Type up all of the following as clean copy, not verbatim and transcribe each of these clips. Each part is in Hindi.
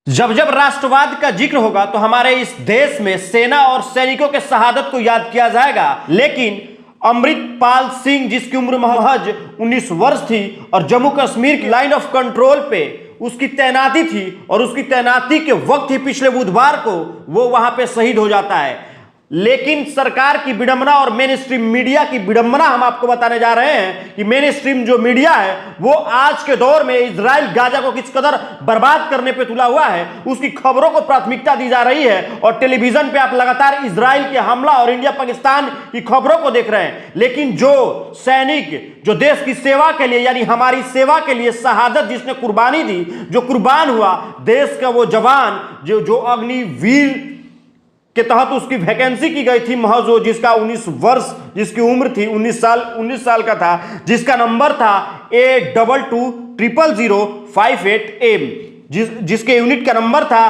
जब जब राष्ट्रवाद का जिक्र होगा तो हमारे इस देश में सेना और सैनिकों के शहादत को याद किया जाएगा। लेकिन अमृतपाल सिंह, जिसकी उम्र महज 19 वर्ष थी और जम्मू कश्मीर की लाइन ऑफ कंट्रोल पे उसकी तैनाती थी, और उसकी तैनाती के वक्त ही पिछले बुधवार को वो वहां पे शहीद हो जाता है। लेकिन सरकार की विडंबना और मेन स्ट्रीम मीडिया की विडंबना हम आपको बताने जा रहे हैं कि मेन स्ट्रीम जो मीडिया है वो आज के दौर में इजराइल गाजा को किस कदर बर्बाद करने पे तुला हुआ है, उसकी खबरों को प्राथमिकता दी जा रही है। और टेलीविजन पे आप लगातार इजराइल के हमला और इंडिया पाकिस्तान की खबरों को देख रहे हैं। लेकिन जो सैनिक जो देश की सेवा के लिए यानी हमारी सेवा के लिए शहादत जिसने कुर्बानी दी, जो कुर्बान हुआ, देश का वो जवान जो अग्निवीर के तहत उसकी वैकेंसी की गई थी, महज वो जिसका 19 वर्ष जिसकी उम्र थी, 19 साल का था, जिसका नंबर था A22000058M, जिसके यूनिट का नंबर था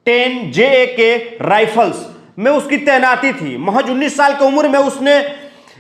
10 JAK राइफल्स में उसकी तैनाती थी। महज 19 साल की उम्र में उसने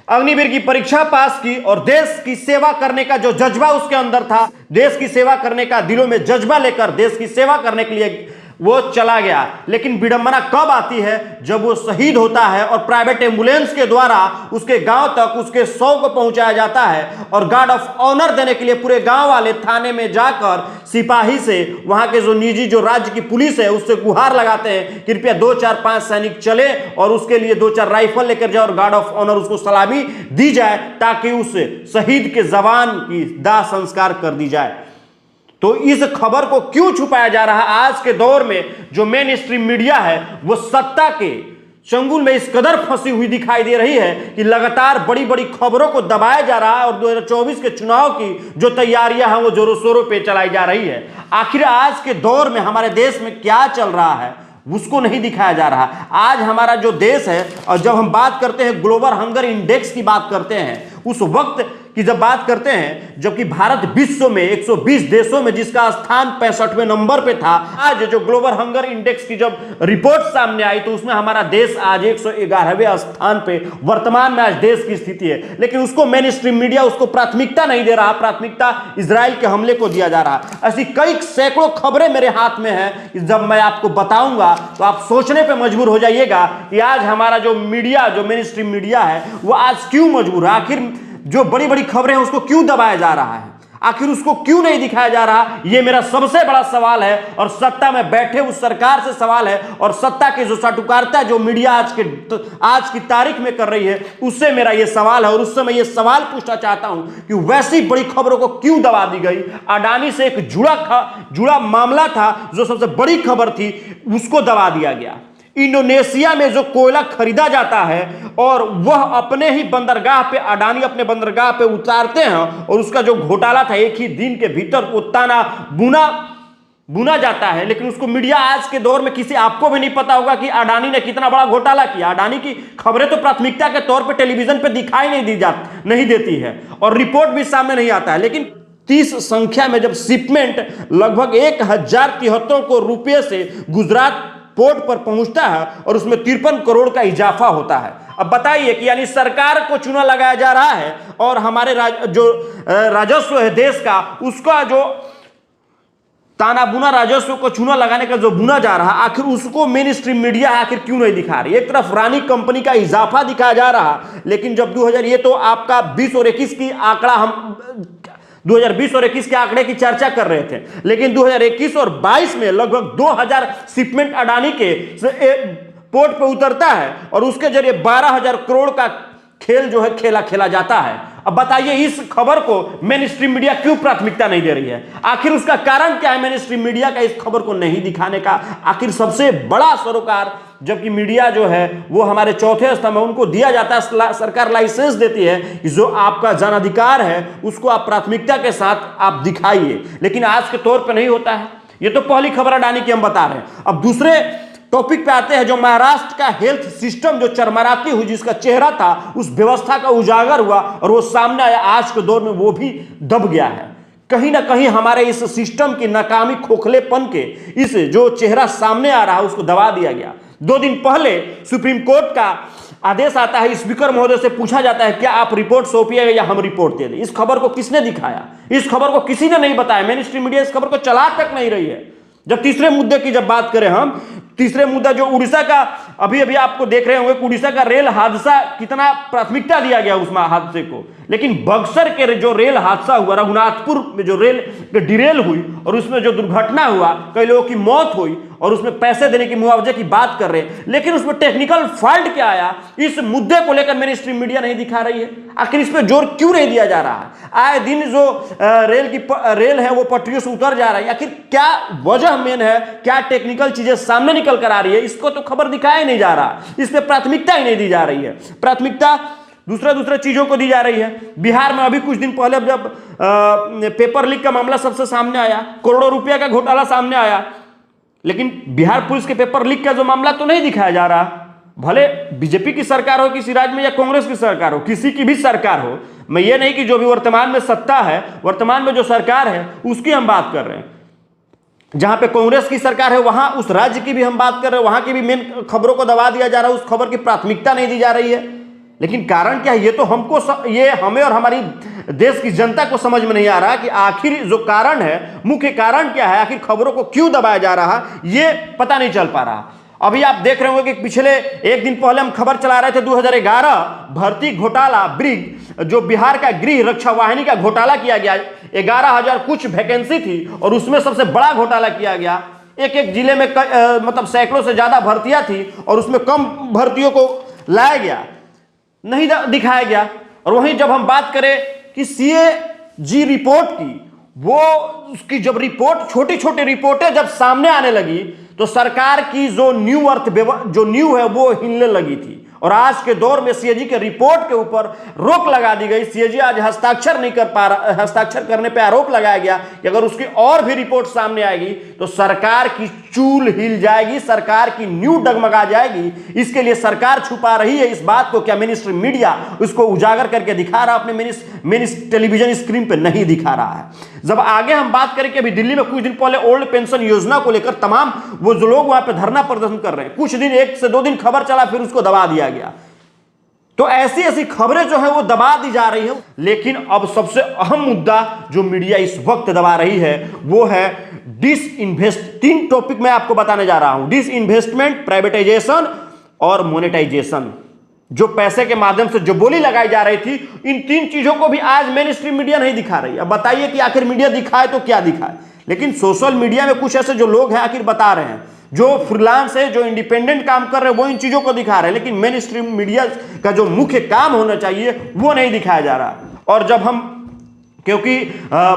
अग्निवीर की परीक्षा पास की और देश की सेवा करने का जो जज्बा उसके अंदर था, देश की सेवा करने का दिलों में जज्बा लेकर देश की सेवा करने के लिए वो चला गया। लेकिन विडंबना कब आती है? जब वो शहीद होता है और प्राइवेट एम्बुलेंस के द्वारा उसके गांव तक उसके शव को पहुंचाया जाता है, और गार्ड ऑफ ऑनर देने के लिए पूरे गांव वाले थाने में जाकर सिपाही से, वहां के जो निजी जो राज्य की पुलिस है उससे गुहार लगाते हैं, कृपया 2 4 5 सैनिक चले और उसके लिए 2 4 राइफल लेकर जाए और गार्ड ऑफ ऑनर उसको सलामी दी जाए, ताकि उस शहीद के जवान की दाह संस्कार कर दी जाए। तो इस खबर को क्यों छुपाया जा रहा है? आज के दौर में जो मेन स्ट्रीम मीडिया है वो सत्ता के चंगुल में इस कदर फंसी हुई दिखाई दे रही है कि लगातार बड़ी बड़ी खबरों को दबाया जा रहा है, और 2024 के चुनाव की जो तैयारियां हैं वो जोरों शोरों पे चलाई जा रही है। आखिर आज के दौर में हमारे देश में क्या चल रहा है उसको नहीं दिखाया जा रहा। आज हमारा जो देश है, और जब हम बात करते हैं ग्लोबल हंगर इंडेक्स की बात करते हैं, उस वक्त की जब बात करते हैं जबकि भारत विश्व में 120 देशों में जिसका स्थान 65वें नंबर पे था, आज जो ग्लोबल हंगर इंडेक्स की जब रिपोर्ट सामने आई तो उसमें हमारा देश आज 111वें स्थान पे वर्तमान में आज देश की स्थिति है। लेकिन उसको मेन स्ट्रीम मीडिया उसको प्राथमिकता नहीं दे रहा, प्राथमिकता इजराइल के हमले को दिया जा रहा। ऐसी कई सैकड़ों खबरें मेरे हाथ में हैं, जब मैं आपको बताऊंगा तो आप सोचने पर मजबूर हो जाइएगा कि आज हमारा जो मीडिया जो मेन स्ट्रीम मीडिया है वो आज क्यों मजबूर है। आखिर जो बड़ी बड़ी खबरें हैं उसको क्यों दबाया जा रहा है, आखिर उसको क्यों नहीं दिखाया जा रहा? ये मेरा सबसे बड़ा सवाल है, और सत्ता में बैठे उस सरकार से सवाल है, और सत्ता की जो चाटुकारिता जो मीडिया आज की तारीख में कर रही है उससे मेरा ये सवाल है। और उससे मैं ये सवाल पूछना चाहता हूं कि वैसी बड़ी खबरों को क्यों दबा दी गई? अडानी से एक जुड़ा मामला था, जो सबसे बड़ी खबर थी, उसको दबा दिया गया। इंडोनेशिया में जो कोयला खरीदा जाता है और वह अपने ही बंदरगाह पे, अडानी अपने बंदरगाह पे उतारते हैं, और उसका जो घोटाला था एक ही दिन के भीतर वो ताना बुना जाता है। लेकिन उसको मीडिया आज के दौर में किसी आपको भी नहीं पता होगा कि अडानी ने कितना बड़ा घोटाला किया। अडानी की खबरें तो प्राथमिकता के तौर पर टेलीविजन पे दिखाई नहीं देती है, और रिपोर्ट भी सामने नहीं आता है। लेकिन 30 संख्या में जब शिपमेंट लगभग 1073 करोड़ रुपये से गुजरात पोर्ट पर पहुंचता है और उसमें 53 करोड़ का इजाफा होता है। अब बताइए कि यानी सरकार को चूना लगाया जा रहा है, और हमारे जो राजस्व है देश का, उसका जो ताना बुना राजस्व को चूना लगाने का जो बुना जा रहा, आखिर उसको मेन स्ट्रीम मीडिया आखिर क्यों नहीं दिखा रही? एक तरफ रानी कंपनी का इजाफा दिखाया जा रहा, लेकिन जब 2000 ये तो आपका 20 और 21 की आंकड़ा, हम 2020 और 21 के आंकड़े की चर्चा कर रहे थे, लेकिन 2021 और 22 में लगभग 2000 शिपमेंट अडानी के पोर्ट पे उतरता है, और उसके जरिए 12,000 करोड़ का खेल जो है खेला जाता है। अब बताइए इस खबर को मेन स्ट्रीम मीडिया क्यों प्राथमिकता नहीं दे रही है? आखिर उसका कारण क्या है मेन स्ट्रीम मीडिया का इस खबर को नहीं दिखाने का? आखिर सबसे बड़ा सरोकार जबकि मीडिया जो है वो हमारे चौथे स्तंभ में उनको दिया जाता है, सरकार लाइसेंस देती है कि जो आपका जनाधिकार है उसको आप प्राथमिकता के साथ आप दिखाइए, लेकिन आज के तौर पर नहीं होता है। ये तो पहली खबर अडानी की हम बता रहे हैं। अब दूसरे टॉपिक पे आते हैं, जो महाराष्ट्र का हेल्थ सिस्टम जो चरमराती हुई जिसका चेहरा था, उस व्यवस्था का उजागर हुआ और वो सामने आया। आज के दौर में वो भी दब गया है। कहीं ना कहीं हमारे इस सिस्टम की नाकामी, खोखलेपन के इस जो चेहरा सामने आ रहा है उसको दबा दिया गया। 2 दिन पहले सुप्रीम कोर्ट का आदेश आता है, स्पीकर महोदय से पूछा जाता है क्या आप रिपोर्ट सौंपिएगा या हम रिपोर्ट दे दें। इस खबर को किसने दिखाया? इस खबर को किसी ने नहीं बताया। मेन स्ट्रीम मीडिया इस खबर को चला तक नहीं रही है। जब तीसरे मुद्दे की जब बात करें हम, तीसरे मुद्दा जो उड़ीसा का, अभी अभी आपको देख रहे होंगे उड़ीसा का रेल हादसा कितना प्राथमिकता दिया गया उस हादसे को, लेकिन बक्सर के जो रेल हादसा हुआ, रघुनाथपुर में जो रेल डिरेल हुई और उसमें जो दुर्घटना हुआ, कई लोगों की मौत हुई और उसमें पैसे देने की, मुआवजे की बात कर रहे हैं, लेकिन उसमें टेक्निकल फॉल्ट क्या आया, इस मुद्दे को लेकर मेन स्ट्रीम मीडिया नहीं दिखा रही है। आखिर इस पर जोर क्यों नहीं दिया जा रहा है? आए दिन जो रेल है वो पटरियों से उतर जा रहा है, आखिर क्या वजह मेन है, क्या टेक्निकल चीजें सामने निकल कर आ रही है, इसको तो खबर दिखाया नहीं जा रहा, इस पर प्राथमिकता ही नहीं दी जा रही है। प्राथमिकता दूसरे चीजों को दी जा रही है। बिहार में अभी कुछ दिन पहले जब पेपर लीक का मामला सबसे सामने आया, करोड़ों रुपया का घोटाला सामने आया, लेकिन बिहार पुलिस के पेपर लीक का जो मामला तो नहीं दिखाया जा रहा। भले बीजेपी की सरकार हो किसी राज्य में या कांग्रेस की सरकार हो, किसी की भी सरकार हो, मैं ये नहीं कि जो भी वर्तमान में सत्ता है, वर्तमान में जो सरकार है उसकी हम बात कर रहे हैं। जहां पे कांग्रेस की सरकार है वहां उस राज्य की भी हम बात कर रहे हैं, वहां की भी मेन खबरों को दबा दिया जा रहा है, उस खबर की प्राथमिकता नहीं दी जा रही है। लेकिन कारण क्या है, ये तो ये हमें और हमारी देश की जनता को समझ में नहीं आ रहा कि आखिर जो कारण है, मुख्य कारण क्या है, आखिर खबरों को क्यों दबाया जा रहा है, ये पता नहीं चल पा रहा। अभी आप देख रहे होंगे कि पिछले एक दिन पहले हम खबर चला रहे थे 2011 भर्ती घोटाला, ब्रिग जो बिहार का गृह रक्षा वाहिनी का घोटाला किया गया, 11,000 कुछ वैकेंसी थी और उसमें सबसे बड़ा घोटाला किया गया। एक जिले में मतलब सैकड़ों से ज्यादा भर्तियां थी और उसमें कम भर्तियों को लाया गया, नहीं दिखाया गया। और वहीं जब हम बात करें कि CAG रिपोर्ट की, वो उसकी जब रिपोर्ट, छोटी छोटी रिपोर्टें जब सामने आने लगी तो सरकार की जो न्यू है वो हिलने लगी थी। और आज के दौर में CAG के रिपोर्ट के ऊपर रोक लगा दी गई। CAG आज हस्ताक्षर नहीं कर पा रहा, हस्ताक्षर करने पे आरोप लगाया गया कि अगर उसकी और भी रिपोर्ट सामने आएगी तो सरकार की चूल हिल जाएगी, सरकार की न्यू डगमगा जाएगी। इसके लिए सरकार छुपा रही है इस बात को, क्या मेन स्ट्रीम मीडिया उसको उजागर करके दिखा रहा, अपने मेन टेलीविजन स्क्रीन पे नहीं दिखा रहा है। जब आगे हम बात करें कि अभी दिल्ली में कुछ दिन पहले ओल्ड पेंशन योजना को लेकर तमाम वो जो लोग वहां पे धरना प्रदर्शन कर रहे हैं, कुछ दिन, 1 से 2 दिन खबर चला, फिर उसको दबा दिया गया। तो ऐसी ऐसी खबरें जो है वो दबा दी जा रही है। लेकिन अब सबसे अहम मुद्दा जो मीडिया इस वक्त दबा रही है वो है डिसइन्वेस्ट। 3 टॉपिक मैं आपको बताने जा रहा हूं, डिसइन्वेस्टमेंट, प्राइवेटाइजेशन और मोनेटाइजेशन। जो पैसे के माध्यम से जो बोली लगाई जा रही थी, इन 3 चीजों को भी आज मेन स्ट्रीम मीडिया नहीं दिखा रही। अब बताइए कि आखिर मीडिया दिखाए तो क्या दिखाए। लेकिन सोशल मीडिया में कुछ ऐसे जो लोग हैं आखिर बता रहे हैं, जो फ्रीलांस है, जो इंडिपेंडेंट काम कर रहे हैं, वो इन चीजों को दिखा रहे हैं। लेकिन मेन स्ट्रीम मीडिया का जो मुख्य काम होना चाहिए वो नहीं दिखाया जा रहा। और जब हम, क्योंकि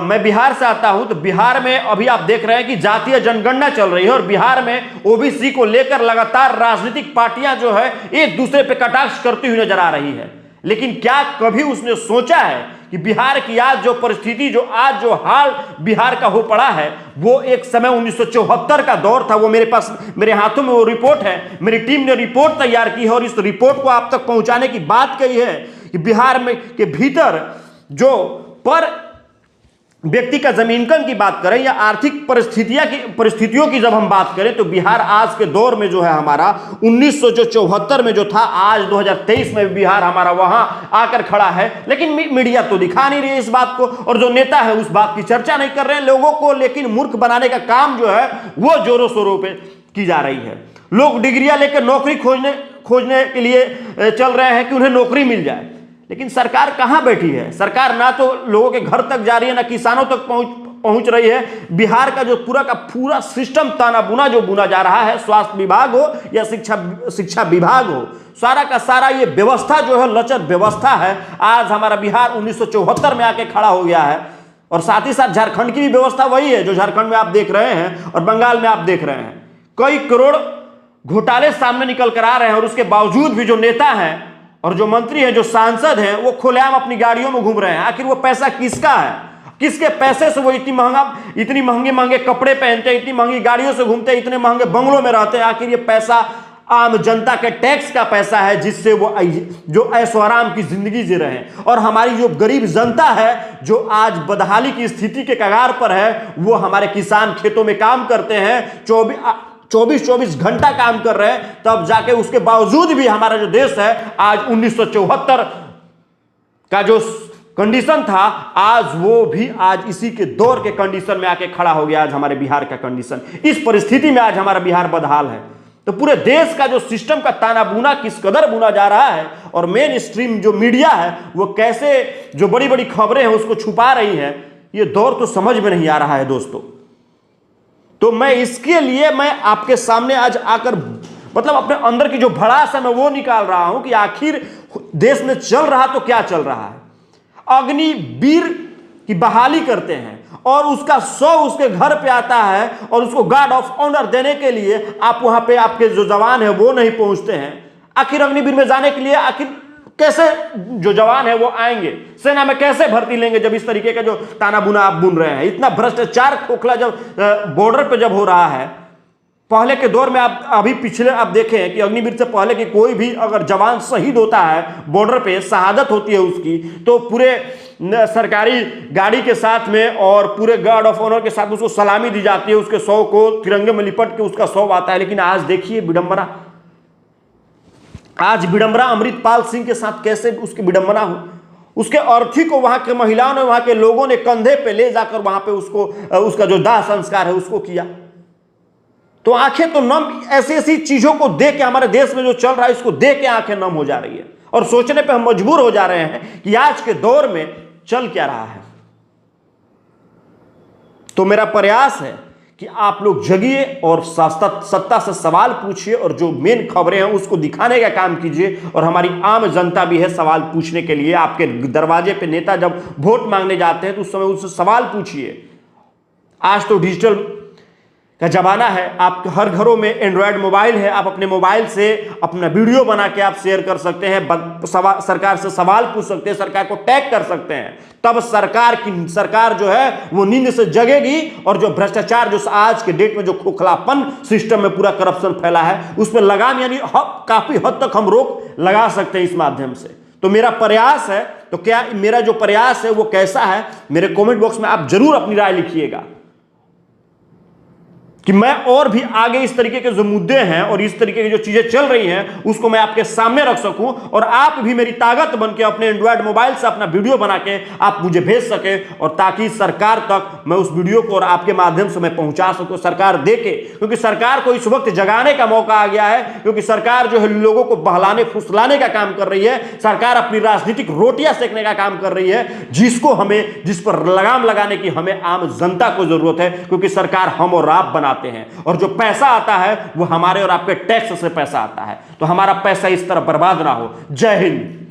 मैं बिहार से आता हूं, तो बिहार में अभी आप देख रहे हैं कि जातीय जनगणना चल रही है और बिहार में ओबीसी को लेकर लगातार राजनीतिक पार्टियां जो है एक दूसरे पे कटाक्ष करती हुई नजर आ रही है। लेकिन क्या कभी उसने सोचा है कि बिहार की आज जो परिस्थिति, जो आज जो हाल बिहार का हो पड़ा है, वो एक समय 1974 का दौर था। वो मेरे पास, मेरे हाथों में वो रिपोर्ट है, मेरी टीम ने रिपोर्ट तैयार की है और इस रिपोर्ट को आप तक पहुंचाने की बात कही है कि बिहार में के भीतर जो पर व्यक्ति का जमीनकन की बात करें या आर्थिक परिस्थितियों की जब हम बात करें, तो बिहार आज के दौर में जो है हमारा 1974 में जो था, आज 2023 में बिहार हमारा वहां आकर खड़ा है। लेकिन मीडिया तो दिखा नहीं रही है इस बात को, और जो नेता है उस बात की चर्चा नहीं कर रहे हैं। लोगों को लेकिन मूर्ख बनाने का काम जो है वो जोरों शोरों पे की जा रही है। लोग डिग्रियां लेकर नौकरी खोजने के लिए चल रहे हैं कि उन्हें नौकरी मिल जाए, लेकिन सरकार कहां बैठी है? सरकार ना तो लोगों के घर तक जा रही है, ना किसानों तक पहुंच रही है। बिहार का जो पूरा का पूरा सिस्टम ताना बुना जो बुना जा रहा है, स्वास्थ्य विभाग हो या शिक्षा विभाग हो, सारा का सारा ये व्यवस्था जो है लचर व्यवस्था है। आज हमारा बिहार 1974 में आके खड़ा हो गया है। और साथ ही साथ झारखंड की भी व्यवस्था वही है जो झारखंड में आप देख रहे हैं और बंगाल में आप देख रहे हैं। कई करोड़ घोटाले सामने निकल कर आ रहे हैं और उसके बावजूद भी जो नेता हैं और जो मंत्री हैं, जो सांसद हैं, वो खुलेआम अपनी गाड़ियों में घूम रहे हैं। आखिर वो पैसा किसका है? किसके पैसे से वो इतनी महंगे कपड़े पहनते हैं, इतनी महंगी गाड़ियों से घूमते हैं, इतने महंगे बंगलों में रहते हैं? आखिर ये पैसा आम जनता के टैक्स का पैसा है, जिससे वो जो ऐशो आराम की जिंदगी जी रहे हैं। और हमारी जो गरीब जनता है जो आज बदहाली की स्थिति के कगार पर है, वो हमारे किसान खेतों में काम करते हैं, 24 घंटा काम कर रहे हैं, तब जाके उसके बावजूद भी हमारा जो देश है आज 1974 का जो कंडीशन था, आज वो भी आज इसी के दौर के कंडीशन में आके खड़ा हो गया। आज हमारे बिहार का कंडीशन, इस परिस्थिति में आज हमारा बिहार बदहाल है। तो पूरे देश का जो सिस्टम का ताना बुना किस कदर बुना जा रहा है, और मेन स्ट्रीम जो मीडिया है वो कैसे जो बड़ी बड़ी खबरें हैं उसको छुपा रही है, ये दौर तो समझ में नहीं आ रहा है दोस्तों। तो मैं इसके लिए मैं आपके सामने आज आकर मतलब अपने अंदर की जो भड़ास है मैं वो निकाल रहा हूं कि आखिर देश में चल रहा तो क्या चल रहा है। अग्निवीर की बहाली करते हैं और उसका 100 उसके घर पे आता है और उसको गार्ड ऑफ ऑनर देने के लिए आप वहां पे आपके जो जवान है वो नहीं पहुंचते हैं। आखिर अग्निवीर में जाने के लिए आखिर कैसे जो जवान है वो आएंगे, सेना में कैसे भर्ती लेंगे जब इस तरीके का जो ताना बुना आप बुन रहे हैं। इतना भ्रष्टाचार खोखला जब बॉर्डर पे जब हो रहा है, पहले के दौर में आप अभी पिछले आप देखें कि अग्निवीर से पहले कि कोई भी अगर जवान शहीद होता है बॉर्डर पे, शहादत होती है उसकी, तो पूरे सरकारी गाड़ी के साथ में और पूरे गार्ड ऑफ ऑनर के साथ उसको सलामी दी जाती है, उसके शव को तिरंगे में लिपट के उसका शव आता है। लेकिन आज देखिए विडंबना, आज विडंबना अमृतपाल सिंह के साथ कैसे उसकी विडंबना हो। उसके अर्थी को वहां के महिलाओं ने, वहां के लोगों ने कंधे पे ले जाकर वहां पे उसको उसका जो दाह संस्कार है उसको किया। तो आंखें तो नम, ऐसी ऐसी चीजों को देख के हमारे देश में जो चल रहा है इसको देख के आंखें नम हो जा रही है और सोचने पे हम मजबूर हो जा रहे हैं कि आज के दौर में चल क्या रहा है। तो मेरा प्रयास है कि आप लोग जगिए और सत्ता से सवाल पूछिए और जो मेन खबरें हैं उसको दिखाने का काम कीजिए। और हमारी आम जनता भी है सवाल पूछने के लिए। आपके दरवाजे पे नेता जब वोट मांगने जाते हैं तो उस समय उससे सवाल पूछिए। आज तो डिजिटल का जमाना है, आप हर घरों में एंड्रॉयड मोबाइल है, आप अपने मोबाइल से अपना वीडियो बना के आप शेयर कर सकते हैं, सरकार से सवाल पूछ सकते हैं, सरकार को टैग कर सकते हैं। तब सरकार जो है वो नींद से जगेगी और जो भ्रष्टाचार जो आज के डेट में जो खोखलापन सिस्टम में पूरा करप्शन फैला है उस पर लगाम यानी काफी हद तक हम रोक लगा सकते हैं इस माध्यम से। तो मेरा प्रयास है, तो क्या मेरा जो प्रयास है वो कैसा है, मेरे कमेंट बॉक्स में आप जरूर अपनी राय लिखिएगा कि मैं और भी आगे इस तरीके के जो मुद्दे हैं और इस तरीके की जो चीजें चल रही हैं उसको मैं आपके सामने रख सकूं और आप भी मेरी ताकत बन के अपने एंड्रॉयड मोबाइल से अपना वीडियो बना के आप मुझे भेज सके और ताकि सरकार तक मैं उस वीडियो को और आपके माध्यम से मैं पहुंचा सकूं, सरकार देखे। क्योंकि सरकार को इस वक्त जगाने का मौका आ गया है, क्योंकि सरकार जो है लोगों को बहलाने फुसलाने का काम कर रही है। सरकार अपनी राजनीतिक रोटियां सेकने का काम कर रही है, जिस पर लगाम लगाने की हमें आम जनता को जरूरत है। क्योंकि सरकार हम और आप बना हैं और जो पैसा आता है वो हमारे और आपके टैक्स से पैसा आता है। तो हमारा पैसा इस तरह बर्बाद ना हो। जय हिंद।